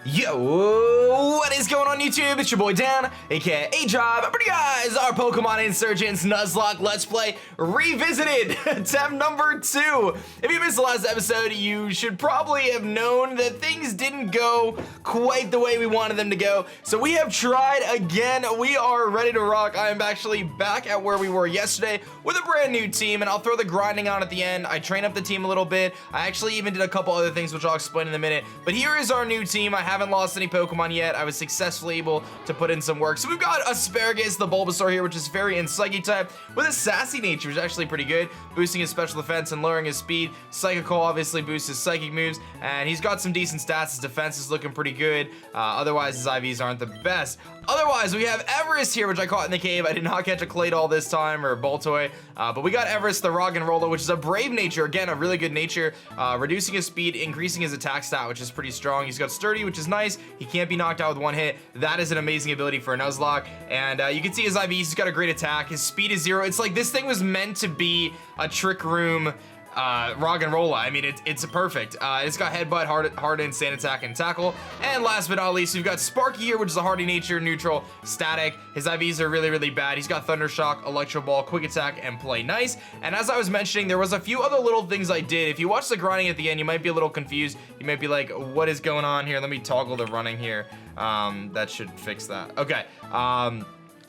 Yo, what is going on YouTube? It's your boy Dan, aka aDrive. But you guys, our Pokemon Insurgence Nuzlocke Let's Play Revisited, attempt number 2. If you missed the last episode, you should probably have known that things didn't go quite the way we wanted them to go. So we have tried again. We are ready to rock. I am actually back at where we were yesterday with a brand new team, and I'll throw the grinding on at the end. I trained up the team a little bit. I actually even did a couple other things, which I'll explain in a minute. But here is our new team. I haven't lost any Pokemon yet. I was successfully able to put in some work. So we've got Asparagus, the Bulbasaur here, which is fairy and psychic type with a sassy nature, which is actually pretty good, boosting his special defense and lowering his speed. Psychical obviously boosts his psychic moves, and he's got some decent stats. His defense is looking pretty good. Otherwise, his IVs aren't the best. Otherwise, we have Everest here, which I caught in the cave. I did not catch a Claydol this time, or a Boltoy, but we got Everest, the Roggenrola, which is a brave nature. Again, a really good nature, reducing his speed, increasing his attack stat, which is pretty strong. He's got Sturdy, which is nice. He can't be knocked out with one hit. That is an amazing ability for a Nuzlocke. And you can see his IVs. He's got a great attack. His speed is 0. It's like this thing was meant to be a Trick Room Roggenrola. I mean, it's perfect. It's got Headbutt, Harden, Sand Attack, and Tackle. And last but not least, we've got Sparky here, which is a Hardy Nature, neutral, static. His IVs are really, really bad. He's got Thunder Shock, Electro Ball, Quick Attack, and Play Nice. And as I was mentioning, there was a few other little things I did. If you watch the grinding at the end, you might be a little confused. You might be like, what is going on here? Let me toggle the running here. That should fix that. Okay.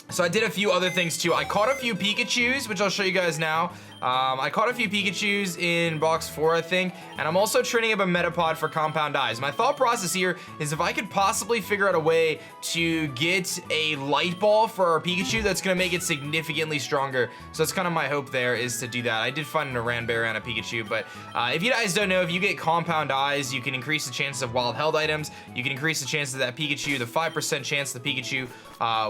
So I did a few other things too. I caught a few Pikachus, which I'll show you guys now. I caught a few Pikachus in box 4, I think, and I'm also training up a Metapod for Compound Eyes. My thought process here is if I could possibly figure out a way to get a Light Ball for our Pikachu that's gonna make it significantly stronger. So that's kind of my hope there, is to do that. I did find a Ranberry on a Pikachu, but if you guys don't know, if you get Compound Eyes, you can increase the chances of wild held items. You can increase the chances of that Pikachu. The 5% chance the Pikachu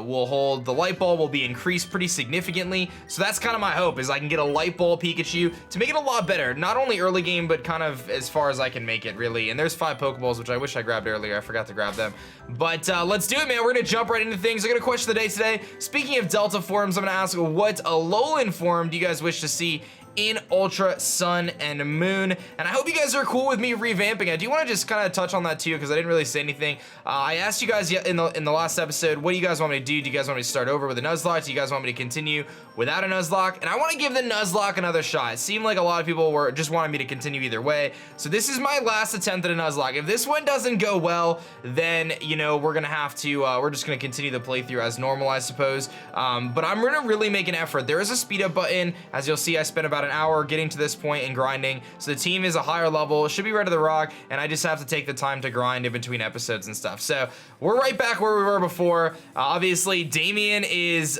will hold the Light Ball will be increased pretty significantly. So that's kind of my hope, is I can get a Light Ball Pikachu to make it a lot better, not only early game, but kind of as far as I can make it, really. And there's 5 Pokeballs, which I wish I grabbed earlier. I forgot to grab them. But let's do it, man. We're gonna jump right into things. I got a question of the day today. Speaking of Delta forms, I'm gonna ask, what Alolan form do you guys wish to see in Ultra Sun and Moon? And I hope you guys are cool with me revamping. I do want to just kind of touch on that too, because I didn't really say anything. I asked you guys in the last episode, what do you guys want me to do? Do you guys want me to start over with a Nuzlocke? Do you guys want me to continue without a Nuzlocke? And I want to give the Nuzlocke another shot. It seemed like a lot of people were just wanting me to continue either way. So this is my last attempt at a Nuzlocke. If this one doesn't go well, then, you know, we're gonna have to, we're just gonna continue the playthrough as normal, I suppose. But I'm gonna really make an effort. There is a speed up button. As you'll see, I spent about an hour getting to this point and grinding, so the team is a higher level, should be ready to rock, and I just have to take the time to grind in between episodes and stuff. So we're right back where we were before. Obviously, Damien is,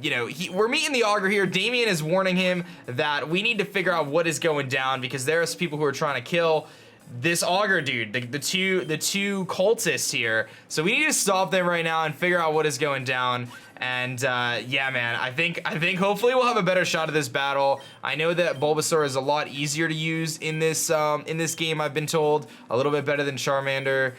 you know, we're meeting the Augur here. Damien is warning him that we need to figure out what is going down, because there's people who are trying to kill this Augur dude, the two cultists here. So we need to stop them right now and figure out what is going down. And yeah, man, I think hopefully we'll have a better shot at this battle. I know that Bulbasaur is a lot easier to use in this game, I've been told, a little bit better than Charmander.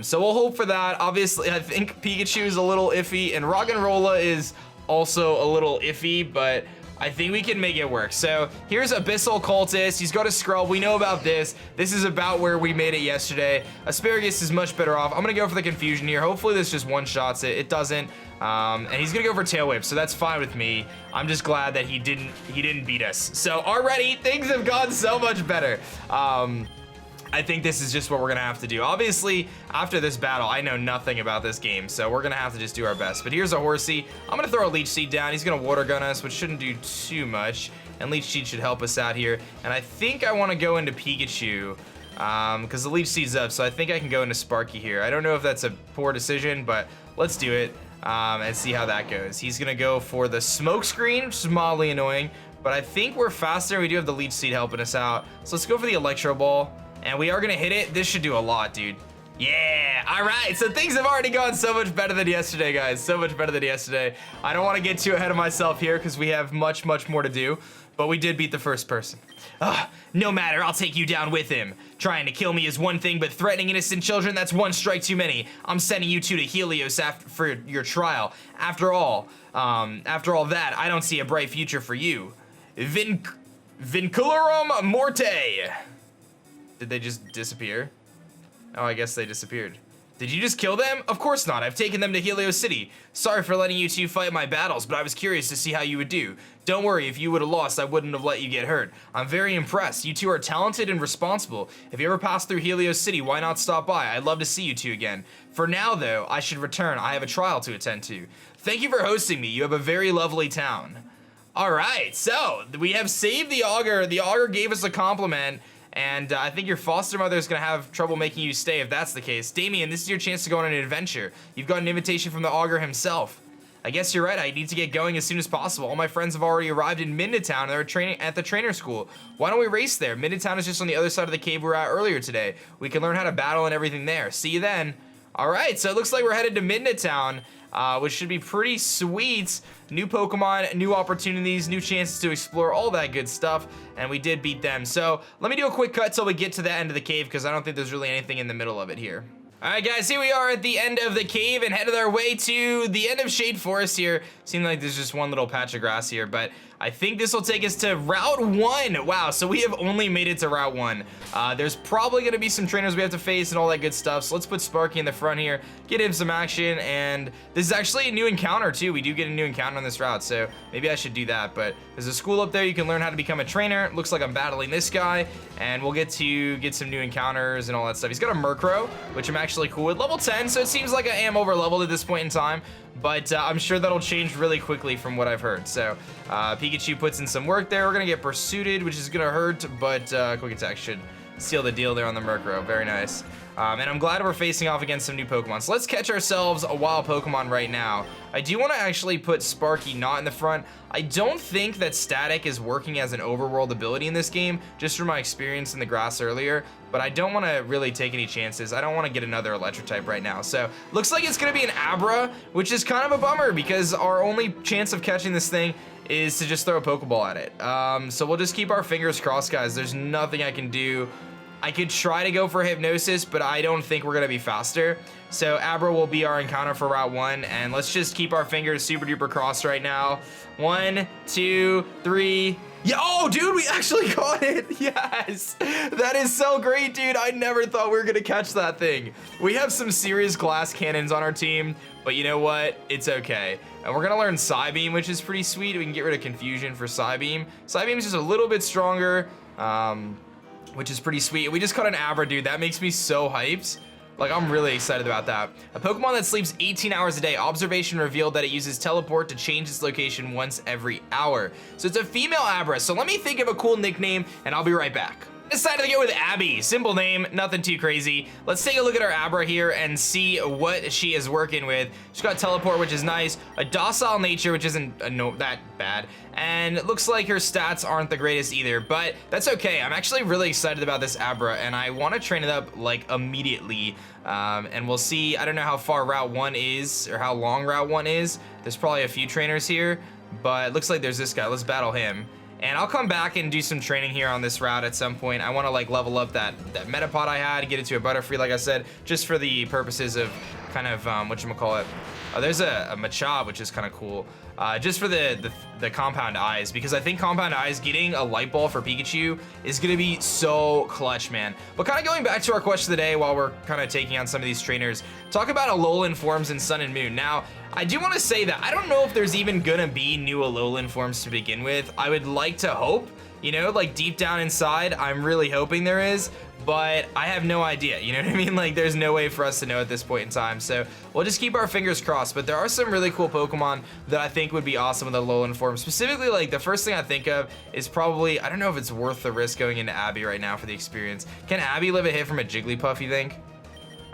So we'll hope for that. Obviously, I think Pikachu is a little iffy, and Roggenrola is also a little iffy, but I think we can make it work. So here's Abyssal Cultist. He's got a Scrub. We know about this. This is about where we made it yesterday. Asparagus is much better off. I'm gonna go for the Confusion here. Hopefully this just one-shots it. It doesn't. And he's gonna go for Tail Whip, so that's fine with me. I'm just glad that he didn't beat us. So already things have gone so much better. I think this is just what we're gonna have to do. Obviously, after this battle, I know nothing about this game, so we're gonna have to just do our best. But here's a Horsey. I'm gonna throw a Leech Seed down. He's gonna Water Gun us, which shouldn't do too much. And Leech Seed should help us out here. And I think I wanna go into Pikachu, because the Leech Seed's up, so I think I can go into Sparky here. I don't know if that's a poor decision, but let's do it, and see how that goes. He's gonna go for the Smoke Screen, which is mildly annoying, but I think we're faster. We do have the Leech Seed helping us out. So let's go for the Electro Ball. And we are gonna hit it. This should do a lot, dude. Yeah, all right, so things have already gone so much better than yesterday, guys. So much better than yesterday. I don't wanna get too ahead of myself here, because we have much, much more to do, but we did beat the first person. No matter, I'll take you down with him. Trying to kill me is one thing, but threatening innocent children, that's one strike too many. I'm sending you two to Helios for your trial. After all that, I don't see a bright future for you. Vincularum Morte. Did they just disappear? Oh, I guess they disappeared. Did you just kill them? Of course not. I've taken them to Helios City. Sorry for letting you two fight my battles, but I was curious to see how you would do. Don't worry, if you would have lost, I wouldn't have let you get hurt. I'm very impressed. You two are talented and responsible. If you ever pass through Helios City, why not stop by? I'd love to see you two again. For now, though, I should return. I have a trial to attend to. Thank you for hosting me. You have a very lovely town. All right, so we have saved the Augur. The Augur gave us a compliment. And I think your foster mother is going to have trouble making you stay if that's the case. Damien, this is your chance to go on an adventure. You've got an invitation from the Augur himself. I guess you're right. I need to get going as soon as possible. All my friends have already arrived in Miden Town and they're training at the trainer school. Why don't we race there? Miden Town is just on the other side of the cave we were at earlier today. We can learn how to battle and everything there. See you then. All right, so it looks like we're headed to Miden Town, which should be pretty sweet. New Pokemon, new opportunities, new chances to explore, all that good stuff, and we did beat them. So let me do a quick cut till we get to the end of the cave, because I don't think there's really anything in the middle of it here. All right, guys, here we are at the end of the cave and headed our way to the end of Shade Forest here. Seems like there's just one little patch of grass here, but I think this will take us to Route 1. Wow, so we have only made it to Route 1. There's probably gonna be some trainers we have to face and all that good stuff, so let's put Sparky in the front here, get him some action, and this is actually a new encounter too. We do get a new encounter on this route, so maybe I should do that, but there's a school up there. You can learn how to become a trainer. It looks like I'm battling this guy, and we'll get to get some new encounters and all that stuff. He's got a Murkrow, which I'm actually cool with, level 10, so it seems like I am over leveled at this point in time, but I'm sure that'll change really quickly from what I've heard. So Pikachu puts in some work there. We're gonna get pursued, which is gonna hurt, but quick attack should seal the deal there on the Murkrow. Very nice. And I'm glad we're facing off against some new Pokemon. So let's catch ourselves a wild Pokemon right now. I do want to actually put Sparky not in the front. I don't think that Static is working as an overworld ability in this game, just from my experience in the grass earlier, but I don't want to really take any chances. I don't want to get another electric type right now. So looks like it's going to be an Abra, which is kind of a bummer because our only chance of catching this thing is to just throw a Pokeball at it. So we'll just keep our fingers crossed, guys. There's nothing I can do. I could try to go for Hypnosis, but I don't think we're gonna be faster. So Abra will be our encounter for Route 1, and let's just keep our fingers super duper crossed right now. 1, 2, 3. Yeah, oh, dude, we actually caught it. Yes, that is so great, dude. I never thought we were gonna catch that thing. We have some serious glass cannons on our team, but you know what? It's okay. And we're gonna learn Psybeam, which is pretty sweet. We can get rid of Confusion for Psybeam. Psybeam is just a little bit stronger, which is pretty sweet. We just caught an Abra, dude. That makes me so hyped. Like, I'm really excited about that. A Pokemon that sleeps 18 hours a day. Observation revealed that it uses teleport to change its location once every hour. So it's a female Abra. So let me think of a cool nickname and I'll be right back. Decided to go with Abby. Simple name, nothing too crazy. Let's take a look at our Abra here and see what she is working with. She's got teleport, which is nice. A docile nature, which isn't that bad. And it looks like her stats aren't the greatest either, but that's okay. I'm actually really excited about this Abra, and I want to train it up like immediately. And we'll see. I don't know how far Route 1 is or how long Route 1 is. There's probably a few trainers here, but it looks like there's this guy. Let's battle him. And I'll come back and do some training here on this route at some point. I want to like level up that Metapod I had, get it to a Butterfree, like I said, just for the purposes of kind of whatchamacallit. There's a Machop, which is kind of cool. Just for the Compound Eyes, because I think Compound Eyes getting a Light Ball for Pikachu is gonna be so clutch, man. But kind of going back to our question of the day while we're kind of taking on some of these trainers, talk about Alolan forms in Sun and Moon. Now, I do want to say that I don't know if there's even gonna be new Alolan forms to begin with. I would like to hope, you know, like deep down inside, I'm really hoping there is, but I have no idea, you know what I mean? Like, there's no way for us to know at this point in time, so we'll just keep our fingers crossed. But there are some really cool Pokemon that I think would be awesome with the Alolan form. Specifically, like, the first thing I think of is probably, I don't know if it's worth the risk going into Abby right now for the experience. Can Abby live a hit from a Jigglypuff, you think?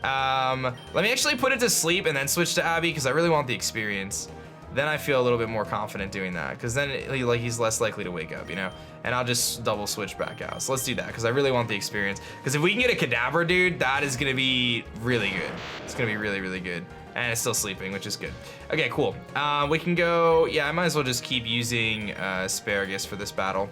Let me actually put it to sleep and then switch to Abby, because I really want the experience. Then I feel a little bit more confident doing that, because then he's less likely to wake up, you know? And I'll just double switch back out. So let's do that, because I really want the experience. Because if we can get a Kadabra, dude, that is going to be really good. It's going to be really, really good. And it's still sleeping, which is good. Okay, cool. We can go, yeah, I might as well just keep using Asparagus for this battle.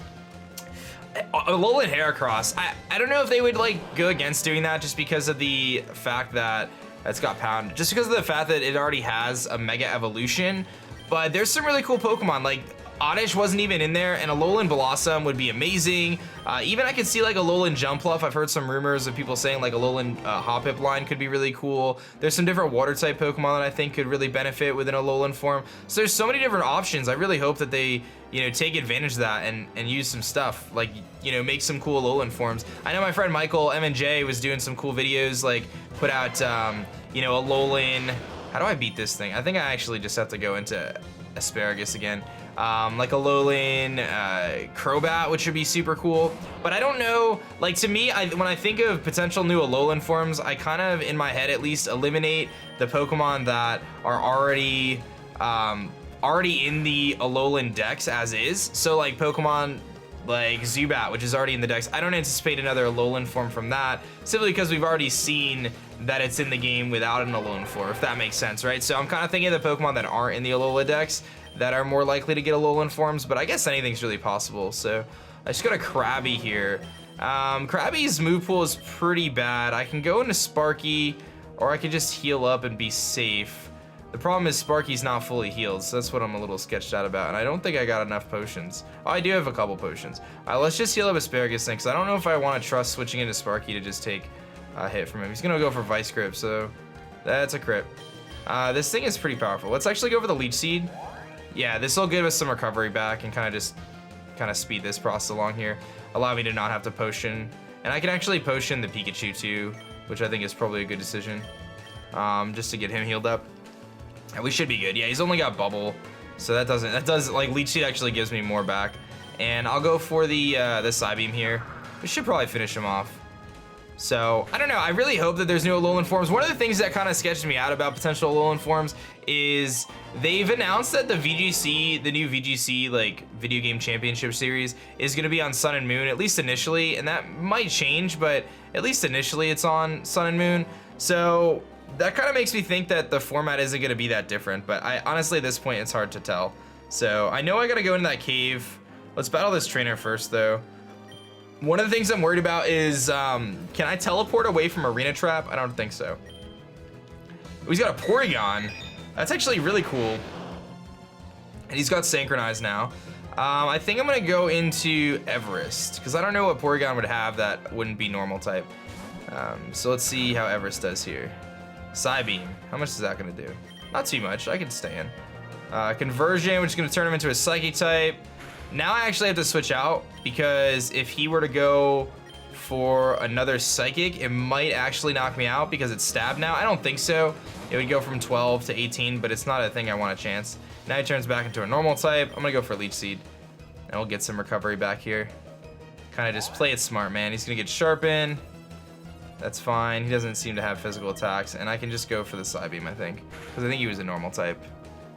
Alolan Heracross, I don't know if they would like go against doing that just because of the fact that it's got Pound. Just because of the fact that it already has a Mega Evolution. But there's some really cool Pokemon. Like, Oddish wasn't even in there, and Alolan Blossom would be amazing. Even I could see like Alolan Jumpluff. I've heard some rumors of people saying like Alolan Hoppip line could be really cool. There's some different water type Pokemon that I think could really benefit within Alolan form. So there's so many different options. I really hope that they, you know, take advantage of that and use some stuff, like, you know, make some cool Alolan forms. I know my friend Michael M&J was doing some cool videos, like put out, you know, Alolan. How do I beat this thing? I think I actually just have to go into Asparagus again. Like Alolan Crobat, which would be super cool. But I don't know, like to me, when I think of potential new Alolan forms, I kind of, in my head at least, eliminate the Pokemon that are already in the Alolan Dex as is. So like Pokemon like Zubat, which is already in the Dex. I don't anticipate another Alolan form from that, simply because we've already seen that it's in the game without an Alolan form, if that makes sense, right? So I'm kind of thinking of the Pokemon that aren't in the Alola Dex that are more likely to get Alolan forms, but I guess anything's really possible. So I just got a Krabby here. Krabby's move pool is pretty bad. I can go into Sparky, or I could just heal up and be safe. The problem is Sparky's not fully healed, so that's what I'm a little sketched out about, and I don't think I got enough potions. Oh, I do have a couple potions. All right, let's just heal up Asparagus then, because I don't know if I want to trust switching into Sparky to just take a hit from him. He's gonna go for Vice Grip, so that's a crit. This thing is pretty powerful. Let's actually go for the Leech Seed. Yeah, this will give us some recovery back and kind of speed this process along here. Allow me to not have to potion. And I can actually potion the Pikachu too, which I think is probably a good decision. Just to get him healed up. And we should be good. Yeah, he's only got Bubble, so that does like Leech Seed actually gives me more back. And I'll go for the Psybeam here. We should probably finish him off. So, I don't know, I really hope that there's new Alolan forms. One of the things that kind of sketched me out about potential Alolan forms is they've announced that the VGC, the new VGC, like, Video Game Championship Series, is going to be on Sun and Moon, at least initially, and that might change, but at least initially it's on Sun and Moon. So, that kind of makes me think that the format isn't going to be that different, but honestly, at this point, it's hard to tell. So, I know I got to go into that cave. Let's battle this trainer first, though. One of the things I'm worried about is, can I teleport away from Arena Trap? I don't think so. Oh, he's got a Porygon. That's actually really cool. And he's got Synchronized now. I think I'm gonna go into Everest, because I don't know what Porygon would have that wouldn't be normal type. So let's see how Everest does here. Psybeam, how much is that gonna do? Not too much, I can stay in. Conversion, which is gonna turn him into a Psychic type. Now I actually have to switch out, because if he were to go for another Psychic, it might actually knock me out because it's Stab now. I don't think so. It would go from 12 to 18, but it's not a thing I want a chance. Now he turns back into a normal type. I'm gonna go for Leech Seed, and we'll get some recovery back here. Kind of just play it smart, man. He's gonna get Sharpen. That's fine. He doesn't seem to have physical attacks, and I can just go for the Psybeam, I think, because I think he was a normal type.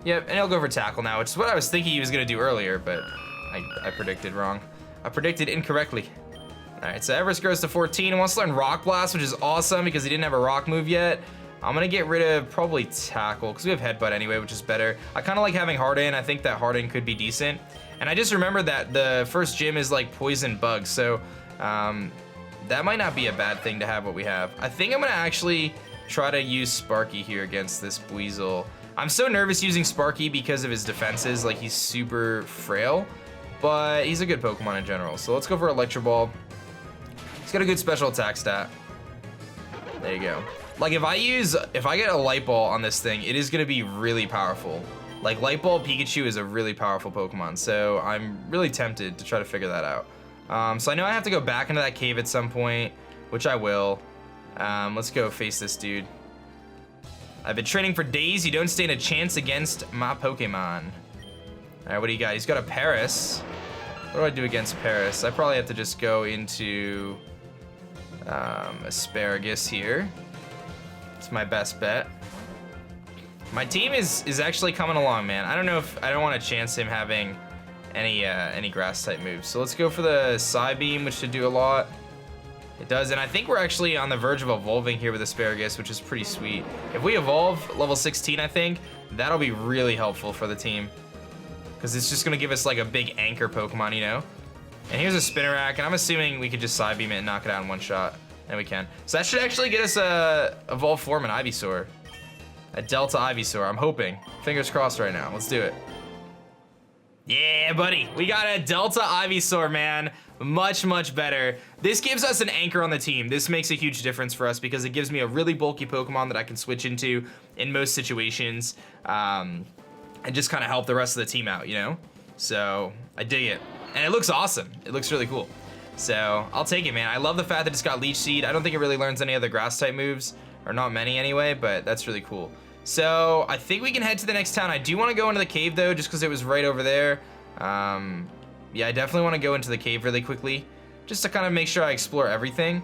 Yep, and he'll go for Tackle now, which is what I was thinking he was gonna do earlier, but I predicted wrong. I predicted incorrectly. All right, so Everest grows to 14 and wants to learn Rock Blast, which is awesome because he didn't have a rock move yet. I'm gonna get rid of probably Tackle because we have Headbutt anyway, which is better. I kind of like having Harden. I think that Harden could be decent. And I just remembered that the first gym is like Poison Bug, so that might not be a bad thing to have what we have. I think I'm gonna actually try to use Sparky here against this Buizel. I'm so nervous using Sparky because of his defenses, like he's super frail. But he's a good Pokemon in general. So let's go for Electro Ball. He's got a good special attack stat. There you go. Like if I get a Light Ball on this thing, it is gonna be really powerful. Like Light Ball Pikachu is a really powerful Pokemon. So I'm really tempted to try to figure that out. So I know I have to go back into that cave at some point, which I will. Let's go face this dude. I've been training for days. You don't stand a chance against my Pokemon. All right, what do you got? He's got a Paris. What do I do against Paris? I probably have to just go into Asparagus here. It's my best bet. My team is actually coming along, man. I don't know if I don't want to chance him having any grass type moves. So let's go for the Psybeam, which should do a lot. It does, and I think we're actually on the verge of evolving here with Asparagus, which is pretty sweet. If we evolve level 16, I think that'll be really helpful for the team. Because it's just going to give us like a big anchor Pokemon, you know? And here's a Spinarak, and I'm assuming we could just Psybeam it and knock it out in one shot. And we can. So that should actually get us a Evolved Form in Ivysaur. A Delta Ivysaur, I'm hoping. Fingers crossed right now. Let's do it. Yeah, buddy. We got a Delta Ivysaur, man. Much, much better. This gives us an anchor on the team. This makes a huge difference for us because it gives me a really bulky Pokemon that I can switch into in most situations and just kind of help the rest of the team out, you know? So I dig it. And it looks awesome. It looks really cool. So I'll take it, man. I love the fact that it's got Leech Seed. I don't think it really learns any other grass type moves, or not many anyway, but that's really cool. So I think we can head to the next town. I do want to go into the cave though, just because it was right over there. Yeah, I definitely want to go into the cave really quickly, just to kind of make sure I explore everything.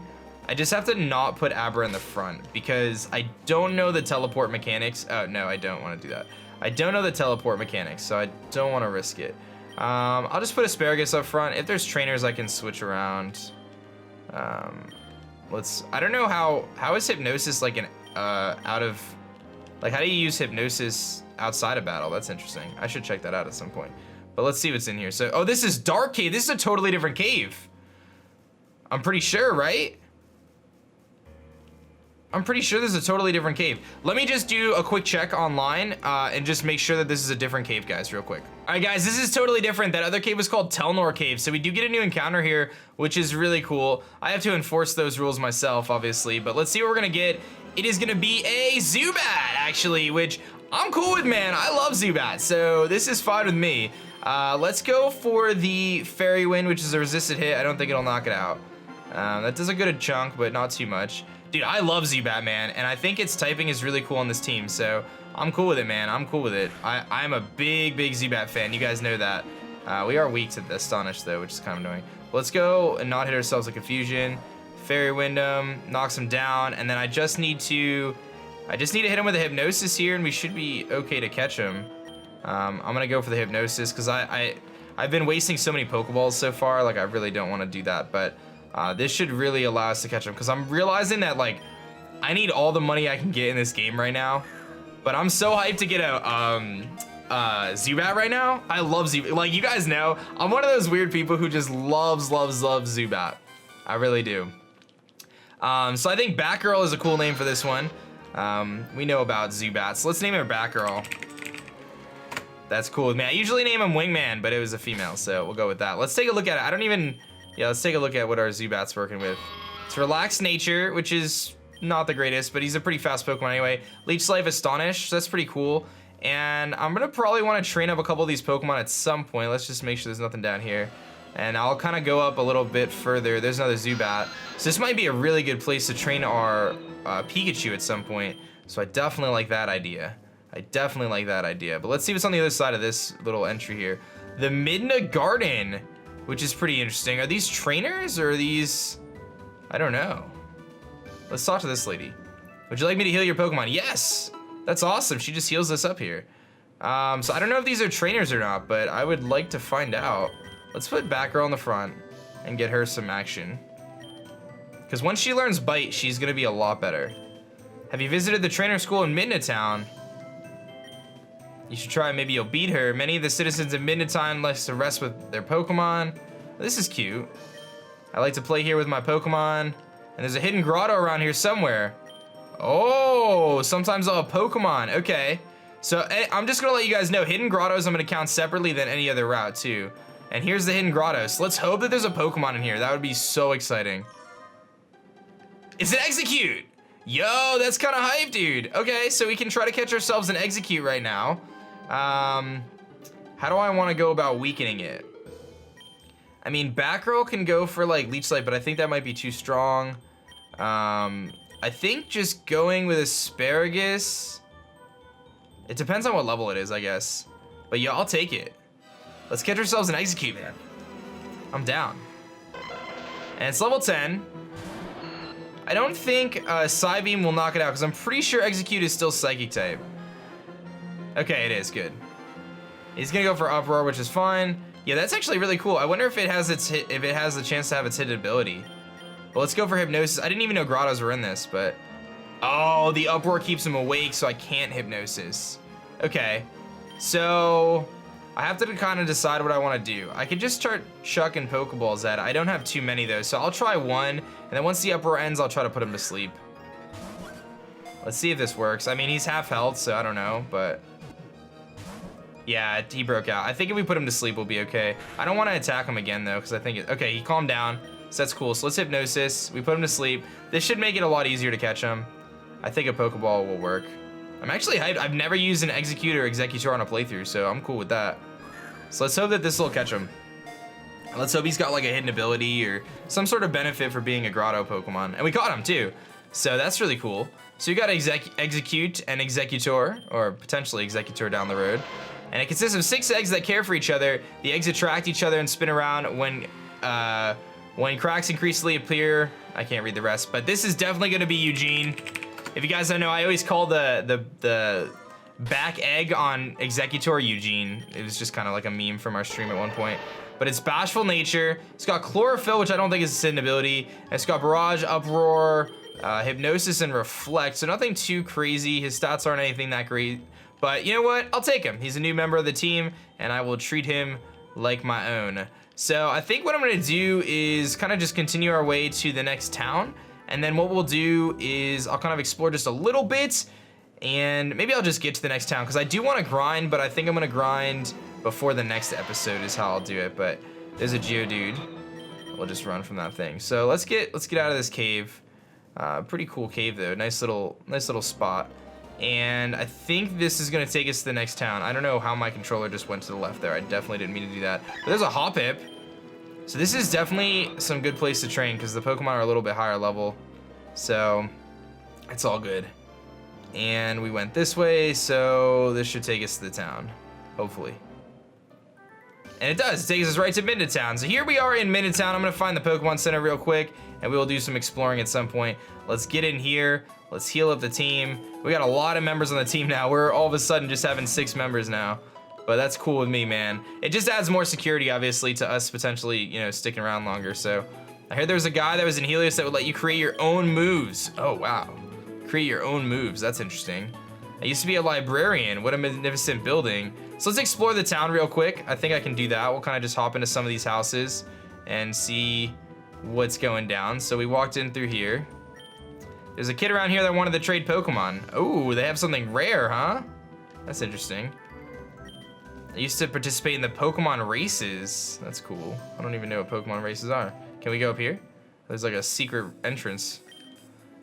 I just have to not put Abra in the front because I don't know the teleport mechanics. Oh, no, I don't want to do that. I don't know the teleport mechanics, so I don't want to risk it. I'll just put Asparagus up front. If there's trainers, I can switch around. I don't know how is Hypnosis like an, like how do you use Hypnosis outside of battle? That's interesting. I should check that out at some point. But let's see what's in here. So, oh, this is Dark Cave. This is a totally different cave. I'm pretty sure, right? I'm pretty sure this is a totally different cave. Let me just do a quick check online and just make sure that this is a different cave, guys, real quick. All right, guys, this is totally different. That other cave was called Telnor Cave. So we do get a new encounter here, which is really cool. I have to enforce those rules myself, obviously, but let's see what we're gonna get. It is gonna be a Zubat, actually, which I'm cool with, man. I love Zubat, so this is fine with me. Let's go for the Fairy Wind, which is a resisted hit. I don't think it'll knock it out. That does a good chunk, but not too much. Dude, I love Zubat, man, and I think its typing is really cool on this team, so I'm cool with it, man. I'm cool with it. I'm a big, big Zubat fan. You guys know that. We are weak to the Astonish, though, which is kind of annoying. Let's go and not hit ourselves with Confusion. Fairy Wind him, knocks him down, and then I just need to hit him with a Hypnosis here, and we should be okay to catch him. I'm gonna go for the Hypnosis because I've been wasting so many Pokeballs so far. Like, I really don't want to do that, but this should really allow us to catch him because I'm realizing that, like, I need all the money I can get in this game right now. But I'm so hyped to get a Zubat right now. I love Zubat. Like, you guys know, I'm one of those weird people who just loves Zubat. I really do. So I think Batgirl is a cool name for this one. We know about Zubat, so let's name her Batgirl. That's cool with me. I usually name him Wingman, but it was a female, so we'll go with that. Let's take a look at it. Yeah, let's take a look at what our Zubat's working with. It's Relaxed Nature, which is not the greatest, but he's a pretty fast Pokemon anyway. Leech Life, Astonish, so that's pretty cool. And I'm gonna probably want to train up a couple of these Pokemon at some point. Let's just make sure there's nothing down here. And I'll kind of go up a little bit further. There's another Zubat. So this might be a really good place to train our Pikachu at some point. So I definitely like that idea. But let's see what's on the other side of this little entry here. The Midna Garden, which is pretty interesting. Are these trainers or are these... I don't know. Let's talk to this lady. Would you like me to heal your Pokemon? Yes! That's awesome. She just heals us up here. So I don't know if these are trainers or not, but I would like to find out. Let's put Batgirl in the front and get her some action. Because once she learns Bite, she's going to be a lot better. Have you visited the trainer school in Miden Town? You should try, maybe you'll beat her. Many of the citizens of Miden Town like to rest with their Pokemon. This is cute. I like to play here with my Pokemon. And there's a hidden grotto around here somewhere. Oh, sometimes I'll have Pokemon. Okay. So I'm just gonna let you guys know, hidden grottos I'm gonna count separately than any other route too. And here's the hidden grottos. Let's hope that there's a Pokemon in here. That would be so exciting. It's an Execute. Yo, that's kind of hype, dude. Okay, so we can try to catch ourselves an Execute right now. How do I want to go about weakening it? I mean, Batgirl can go for like Leech Life, but I think that might be too strong. I think just going with Asparagus. It depends on what level it is, I guess. But yeah, I'll take it. Let's catch ourselves an Execute, man. I'm down. And it's level 10. I don't think Psybeam will knock it out because I'm pretty sure Execute is still Psychic type. Okay, it is, good. He's gonna go for Uproar, which is fine. Yeah, that's actually really cool. I wonder if it has the chance to have its hidden ability. But let's go for Hypnosis. I didn't even know Grottos were in this, but oh, the Uproar keeps him awake, so I can't Hypnosis. Okay, so I have to kind of decide what I want to do. I could just start chucking Pokeballs at it. I don't have too many though, so I'll try one, and then once the Uproar ends, I'll try to put him to sleep. Let's see if this works. I mean, he's half health, so I don't know, but Yeah, he broke out. I think if we put him to sleep, we'll be okay. I don't want to attack him again, though, because I think okay, he calmed down. So that's cool. So let's hypnosis. We put him to sleep. This should make it a lot easier to catch him. I think a Pokeball will work. I'm actually hyped. I've never used an Execute or Executor on a playthrough, so I'm cool with that. So let's hope that this will catch him. Let's hope he's got like a hidden ability or some sort of benefit for being a Grotto Pokemon. And we caught him too. So that's really cool. So you got Execute and Executor, or potentially Executor down the road. And it consists of 6 eggs that care for each other. The eggs attract each other and spin around when cracks increasingly appear. I can't read the rest, but this is definitely gonna be Eugene. If you guys don't know, I always call the back egg on Executor Eugene. It was just kind of like a meme from our stream at one point. But it's Bashful Nature. It's got Chlorophyll, which I don't think is a hidden ability. It's got Barrage, Uproar, Hypnosis, and Reflect. So nothing too crazy. His stats aren't anything that great. But you know what? I'll take him. He's a new member of the team, and I will treat him like my own. So I think what I'm gonna do is kind of just continue our way to the next town. And then what we'll do is I'll kind of explore just a little bit, and maybe I'll just get to the next town because I do want to grind, but I think I'm gonna grind before the next episode is how I'll do it. But there's a Geodude. We'll just run from that thing. So let's get out of this cave. Pretty cool cave though. Nice little spot. And I think this is gonna take us to the next town. I don't know how my controller just went to the left there. I definitely didn't mean to do that. But there's a Hoppip. So this is definitely some good place to train because the Pokemon are a little bit higher level. So it's all good. And we went this way, so this should take us to the town, hopefully. And it does, it takes us right to Miden Town. So here we are in Miden Town. I'm gonna find the Pokemon Center real quick, and we will do some exploring at some point. Let's get in here, let's heal up the team. We got a lot of members on the team now. We're all of a sudden just having 6 members now. But that's cool with me, man. It just adds more security, obviously, to us potentially, you know, sticking around longer. So I heard there was a guy that was in Helios that would let you create your own moves. Oh, wow. Create your own moves, that's interesting. I used to be a librarian. What a magnificent building. So let's explore the town real quick. I think I can do that. We'll kind of just hop into some of these houses and see what's going down. So we walked in through here. There's a kid around here that wanted to trade Pokemon. Oh, they have something rare, huh? That's interesting. I used to participate in the Pokemon races. That's cool. I don't even know what Pokemon races are. Can we go up here? There's like a secret entrance.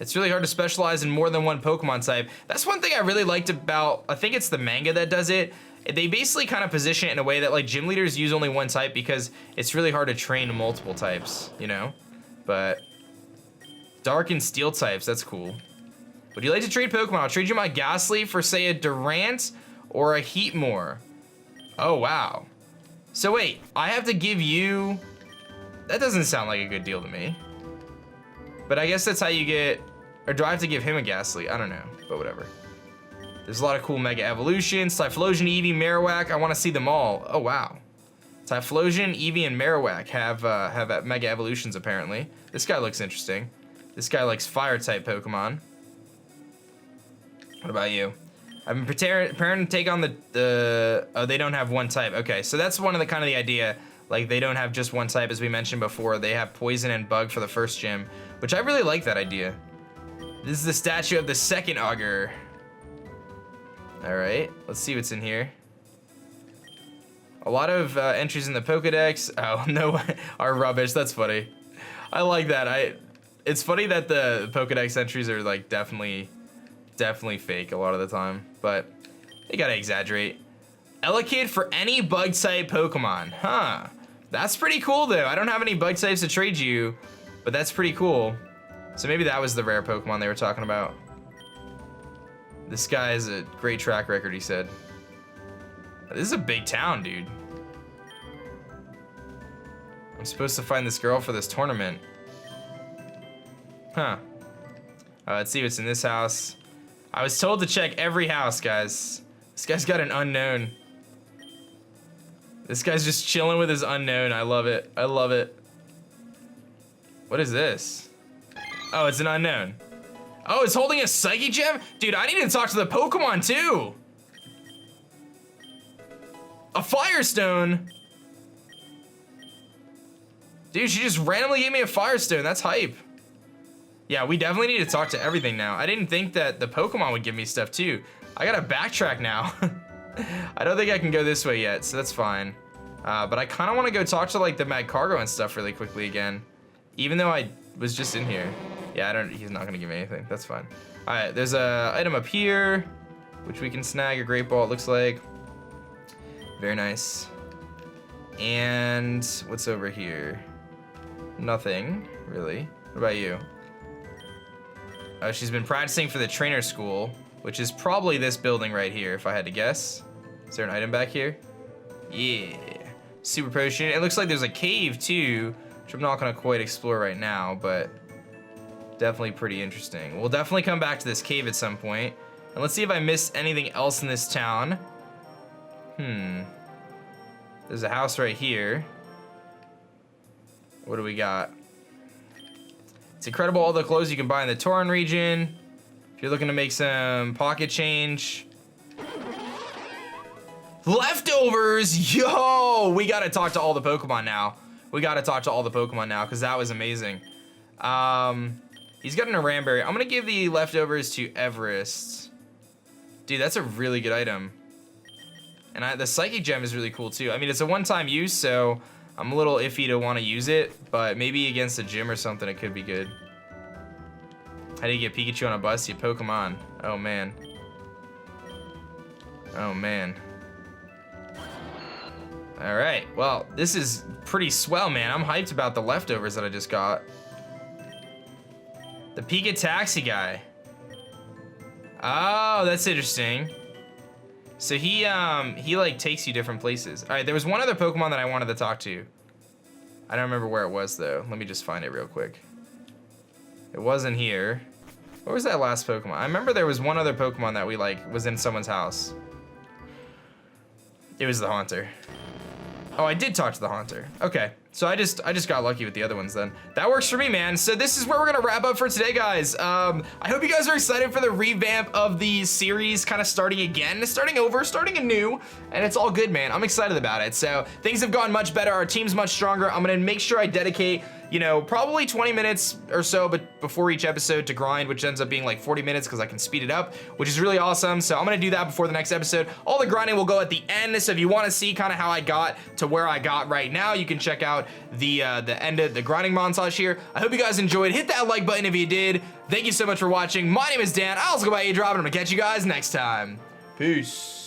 It's really hard to specialize in more than one Pokemon type. That's one thing I really liked about, I think it's the manga that does it. They basically kind of position it in a way that like gym leaders use only one type because it's really hard to train multiple types, you know? But Dark and Steel types, that's cool. Would you like to trade Pokemon? I'll trade you my Ghastly for say a Durant or a Heatmore. Oh, wow. So wait, I have to give you... That doesn't sound like a good deal to me. But I guess that's how you get... Or do I have to give him a Ghastly? I don't know, but whatever. There's a lot of cool Mega Evolutions. Typhlosion, Eevee, Marowak. I want to see them all. Oh, wow. Typhlosion, Eevee, and Marowak have Mega Evolutions, apparently. This guy looks interesting. This guy likes Fire-type Pokemon. What about you? I've been preparing to take on the oh, they don't have one type. Okay, so that's one of the kind of the idea. Like, they don't have just one type, as we mentioned before. They have Poison and Bug for the first gym, which I really like that idea. This is the statue of the second Augur. All right, let's see what's in here. A lot of entries in the Pokedex. Oh, no, are rubbish. That's funny. I like that. It's funny that the Pokedex entries are, like, definitely fake a lot of the time, but they gotta exaggerate. Elekid for any bug type Pokemon, huh? That's pretty cool though. I don't have any bug types to trade you, but that's pretty cool. So maybe that was the rare Pokemon they were talking about. This guy has a great track record, he said. This is a big town, dude. I'm supposed to find this girl for this tournament. Huh. Let's see what's in this house. I was told to check every house, guys. This guy's got an unknown. This guy's just chilling with his unknown. I love it. I love it. What is this? Oh, it's an unknown. Oh, it's holding a Psyche Gem? Dude, I need to talk to the Pokemon too. A Firestone? Dude, she just randomly gave me a Firestone. That's hype. Yeah, we definitely need to talk to everything now. I didn't think that the Pokemon would give me stuff too. I gotta backtrack now. I don't think I can go this way yet, so that's fine. But I kind of want to go talk to like the Mad Cargo and stuff really quickly again. Even though I was just in here. Yeah, he's not gonna give me anything, that's fine. All right, there's a item up here, which we can snag, a great ball, it looks like. Very nice. And what's over here? Nothing, really. What about you? Oh, she's been practicing for the trainer school, which is probably this building right here, if I had to guess. Is there an item back here? Yeah. Super potion. It looks like there's a cave too, which I'm not gonna quite explore right now, but definitely pretty interesting. We'll definitely come back to this cave at some point. And let's see if I missed anything else in this town. There's a house right here. What do we got? It's incredible all the clothes you can buy in the Tauren region. If you're looking to make some pocket change. Leftovers, yo! We gotta talk to all the Pokemon now. Because that was amazing. He's got an Aramberry. I'm gonna give the leftovers to Everest. Dude, that's a really good item. And the Psychic Gem is really cool too. I mean, it's a one-time use, so I'm a little iffy to want to use it, but maybe against a gym or something, it could be good. How do you get Pikachu on a bus? You Pokemon. Oh, man. Oh, man. All right, well, this is pretty swell, man. I'm hyped about the leftovers that I just got. The Pika Taxi guy. Oh, that's interesting. So he like takes you different places. All right, there was one other Pokemon that I wanted to talk to. I don't remember where it was though. Let me just find it real quick. It wasn't here. What was that last Pokemon? I remember there was one other Pokemon that we like was in someone's house. It was the Haunter. Oh, I did talk to the Haunter. Okay, so I just got lucky with the other ones then. That works for me, man. So this is where we're gonna wrap up for today, guys. I hope you guys are excited for the revamp of the series, kind of starting again, starting over, starting anew, and it's all good, man. I'm excited about it. So things have gone much better. Our team's much stronger. I'm gonna make sure I dedicate, you know, probably 20 minutes or so, but before each episode to grind, which ends up being like 40 minutes because I can speed it up, which is really awesome. So I'm gonna do that before the next episode. All the grinding will go at the end. So if you want to see kind of how I got to where I got right now, you can check out the end of the grinding montage here. I hope you guys enjoyed. Hit that like button if you did. Thank you so much for watching. My name is Dan. I also go by aDrive, and I'm gonna catch you guys next time. Peace.